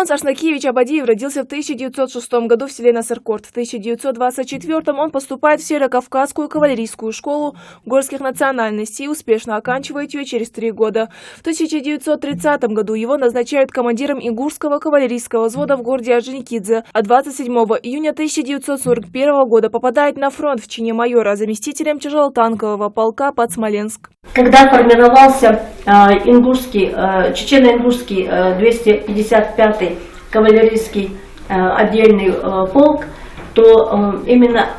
Ашнакиевич Абадиев родился в 1906 году в селе Насыркорт. В 1924 он поступает в Северокавказскую кавалерийскую школу горских национальностей и успешно оканчивает ее через 3 года. В 1930 году его назначают командиром Ингушского кавалерийского взвода в городе Орджоникидзе, а 27 июня 1941 года попадает на фронт в чине майора заместителем тяжелотанкового полка под Смоленск. Когда формировался чечено-ингушский 255-й кавалерийский отдельный полк, то именно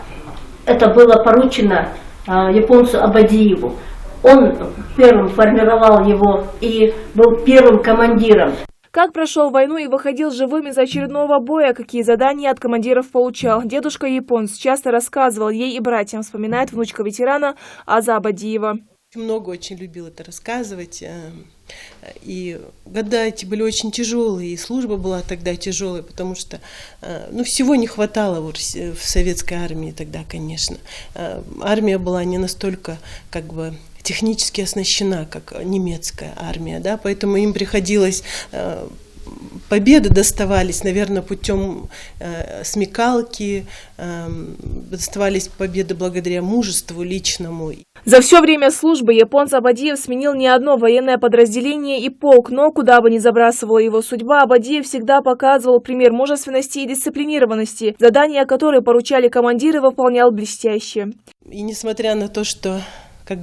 это было поручено японцу Абадиеву. Он первым формировал его и был первым командиром. Как прошел войну и выходил живым из очередного боя, какие задания от командиров получал. Дедушка японец часто рассказывал ей и братьям, вспоминает внучка ветерана Аза Абадиева. Много очень любил это рассказывать, и года эти были очень тяжелые, и служба была тогда тяжелая, потому что всего не хватало в советской армии тогда, конечно. Армия была не настолько технически оснащена, как немецкая армия, да, поэтому им приходилось... Победы доставались, наверное, путем смекалки, доставались победы благодаря мужеству личному. За все время службы японец Абадиев сменил не одно военное подразделение и полк, но куда бы ни забрасывала его судьба, Абадиев всегда показывал пример мужественности и дисциплинированности. Задания, которые поручали командиры, выполнял блестяще. И несмотря на то, что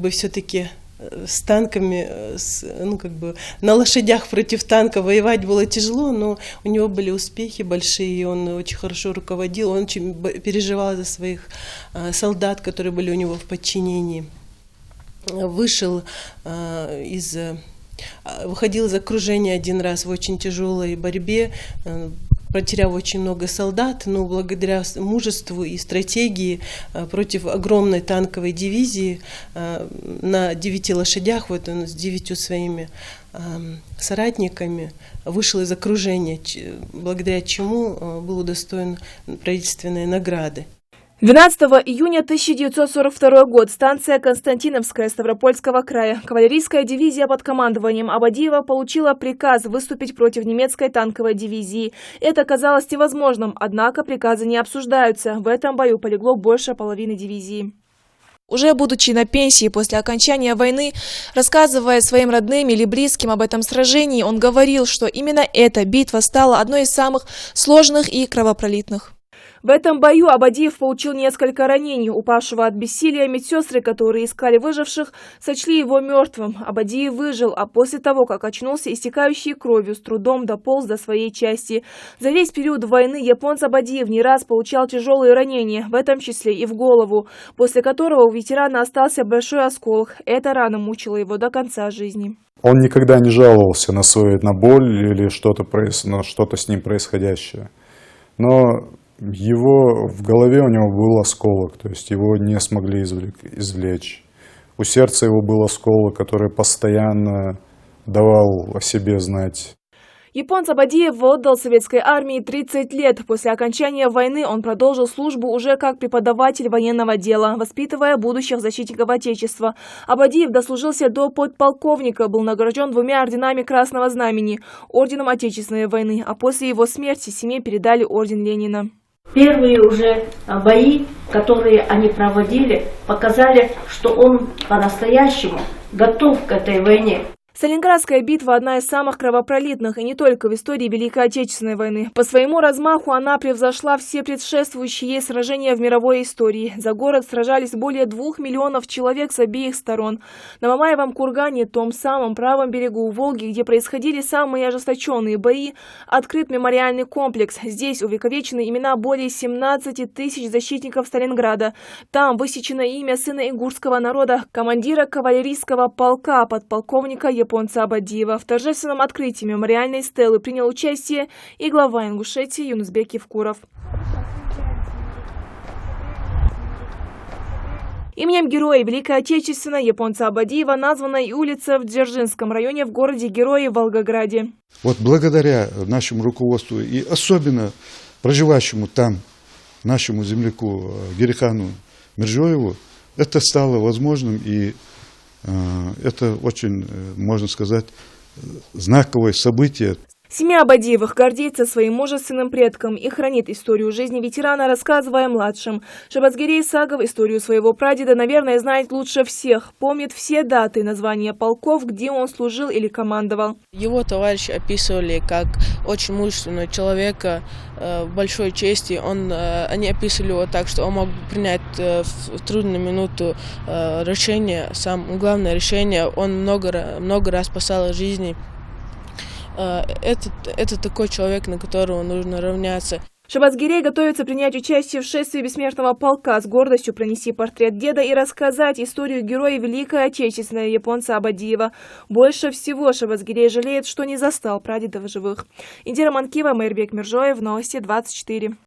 все-таки с танками, на лошадях против танка воевать было тяжело, но у него были успехи большие, он очень хорошо руководил, он очень переживал за своих солдат, которые были у него в подчинении. Выходил из окружения один раз в очень тяжелой борьбе, потеряв очень много солдат, но благодаря мужеству и стратегии против огромной танковой дивизии на 9 лошадях, вот он с 9 своими соратниками вышел из окружения, благодаря чему был удостоен правительственной награды. 12 июня 1942 год. Станция Константиновская Ставропольского края. Кавалерийская дивизия под командованием Абадиева получила приказ выступить против немецкой танковой дивизии. Это казалось невозможным, однако приказы не обсуждаются. В этом бою полегло больше половины дивизии. Уже будучи на пенсии после окончания войны, рассказывая своим родным или близким об этом сражении, он говорил, что именно эта битва стала одной из самых сложных и кровопролитных. В этом бою Абадиев получил несколько ранений. Упавшего от бессилия медсестры, которые искали выживших, сочли его мертвым. Абадиев выжил, а после того, как очнулся, истекающий кровью, с трудом дополз до своей части. За весь период войны японец Абадиев не раз получал тяжелые ранения, в этом числе и в голову, после которого у ветерана остался большой осколок. Эта рана мучила его до конца жизни. Он никогда не жаловался на боль или что-то с ним происходящее. Но в голове у него был осколок, то есть его не смогли извлечь. У сердца его был осколок, который постоянно давал о себе знать. Японец Абадиев отдал советской армии 30 лет. После окончания войны он продолжил службу уже как преподаватель военного дела, воспитывая будущих защитников Отечества. Абадиев дослужился до подполковника, был награжден 2 орденами Красного Знамени, орденом Отечественной войны, а после его смерти семье передали орден Ленина. Первые уже бои, которые они проводили, показали, что он по-настоящему готов к этой войне. Сталинградская битва – одна из самых кровопролитных, и не только в истории Великой Отечественной войны. По своему размаху она превзошла все предшествующие ей сражения в мировой истории. За город сражались более 2 миллионов человек с обеих сторон. На Мамаевом кургане, том самом правом берегу Волги, где происходили самые ожесточенные бои, открыт мемориальный комплекс. Здесь увековечены имена более 17 тысяч защитников Сталинграда. Там высечено имя сына ингушского народа, командира кавалерийского полка, подполковника японца Абадиева. В торжественном открытии мемориальной стелы принял участие и глава Ингушетии Юнусбек Евкуров. Именем героя Великой Отечественной японца Абадиева названа и улица в Дзержинском районе в городе-герое Волгограде. Вот благодаря нашему руководству и особенно проживающему там нашему земляку Герихану Мержоеву это стало возможным, и это очень, можно сказать, знаковое событие. Семья Абадиевых гордится своим мужественным предком и хранит историю жизни ветерана, рассказывая младшим. Шабазгерей Сагов историю своего прадеда, наверное, знает лучше всех. Помнит все даты, названия полков, где он служил или командовал. Его товарищи описывали как очень мужественного человека, большой чести. Они описывали его так, что он мог принять в трудную минуту решение, главное решение. Он много раз спасал жизни. Это такой человек, на которого нужно равняться. Шабазгерей готовится принять участие в шествии бессмертного полка, с гордостью пронести портрет деда и рассказать историю героя Великой Отечественной японца Абадиева. Больше всего Шабазгерей жалеет, что не застал прадедов живых. Индира Манкива, Майрбек Миржоев, Новости 24.